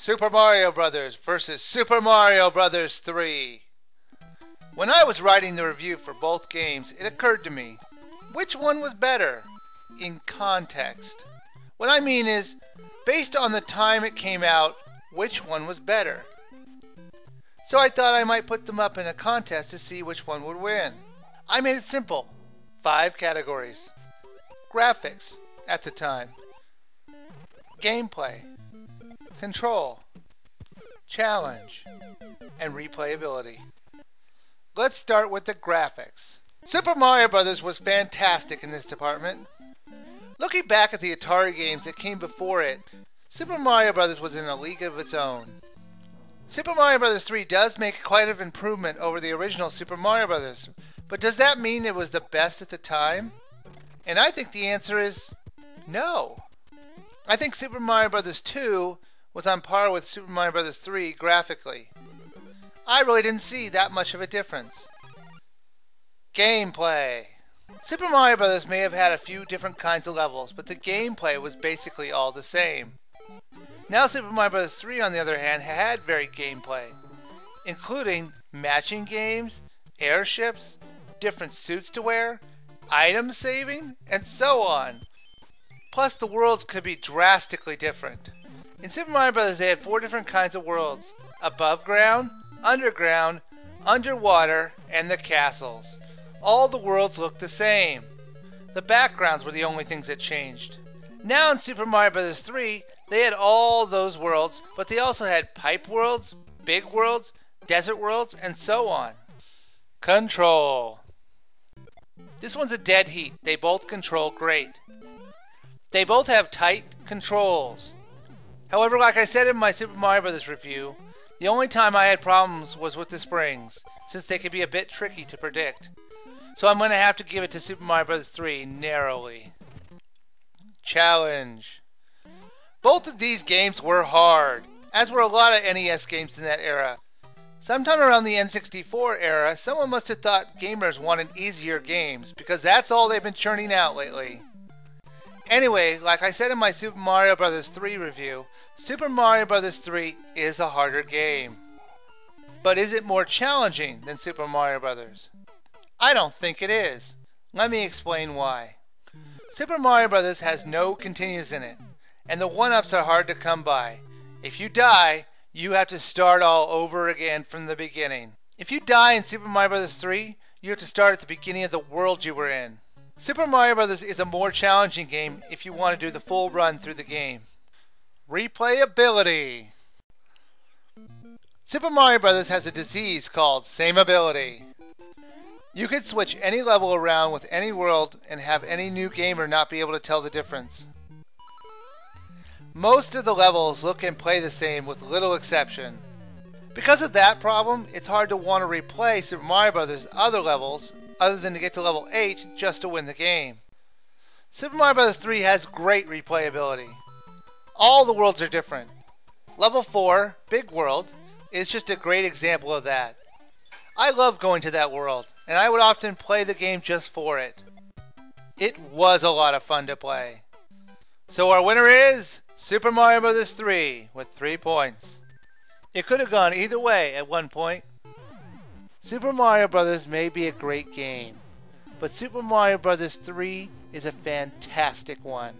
Super Mario Bros. Versus Super Mario Bros. 3. When I was writing the review for both games, it occurred to me, which one was better? In context. What I mean is, based on the time it came out, which one was better? So I thought I might put them up in a contest to see which one would win. I made it simple. 5 categories. Graphics, at the time. Gameplay. Control. Challenge. And replayability. Let's start with the graphics. Super Mario Bros. Was fantastic in this department. Looking back at the Atari games that came before it, Super Mario Bros. Was in a league of its own. Super Mario Bros. 3 does make quite an improvement over the original Super Mario Bros., but does that mean it was the best at the time? And I think the answer is no. I think Super Mario Bros. 2 was on par with Super Mario Bros. 3 graphically. I really didn't see that much of a difference. Gameplay. Super Mario Bros. May have had a few different kinds of levels, but the gameplay was basically all the same. Now Super Mario Bros. 3, on the other hand, had varied gameplay, including matching games, airships, different suits to wear, item saving, and so on. Plus, the worlds could be drastically different. In Super Mario Bros. They had 4 different kinds of worlds: above ground, underground, underwater, and the castles. All the worlds looked the same. The backgrounds were the only things that changed. Now in Super Mario Bros. 3, they had all those worlds, but they also had pipe worlds, big worlds, desert worlds, and so on. Control. This one's a dead heat. They both control great. They both have tight controls. However, like I said in my Super Mario Bros. Review, the only time I had problems was with the springs, since they could be a bit tricky to predict. So I'm going to have to give it to Super Mario Bros. 3 narrowly. Challenge. Both of these games were hard, as were a lot of NES games in that era. Sometime around the N64 era, someone must have thought gamers wanted easier games, because that's all they've been churning out lately. Anyway, like I said in my Super Mario Bros. 3 review, Super Mario Bros. 3 is a harder game. But is it more challenging than Super Mario Bros.? I don't think it is. Let me explain why. Super Mario Bros. Has no continues in it, and the one-ups are hard to come by. If you die, you have to start all over again from the beginning. If you die in Super Mario Bros. 3, you have to start at the beginning of the world you were in. Super Mario Bros. Is a more challenging game if you want to do the full run through the game. Replayability. Super Mario Bros. Has a disease called sameability. You could switch any level around with any world and have any new gamer not be able to tell the difference. Most of the levels look and play the same with little exception. Because of that problem, it's hard to want to replay Super Mario Bros. Other levels, other than to get to level 8 just to win the game. Super Mario Bros. 3 has great replayability. All the worlds are different. Level 4, Big World, is just a great example of that. I love going to that world, and I would often play the game just for it. It was a lot of fun to play. So our winner is Super Mario Bros. 3 with 3 points. It could have gone either way at one point. Super Mario Bros. May be a great game, but Super Mario Bros. 3 is a fantastic one.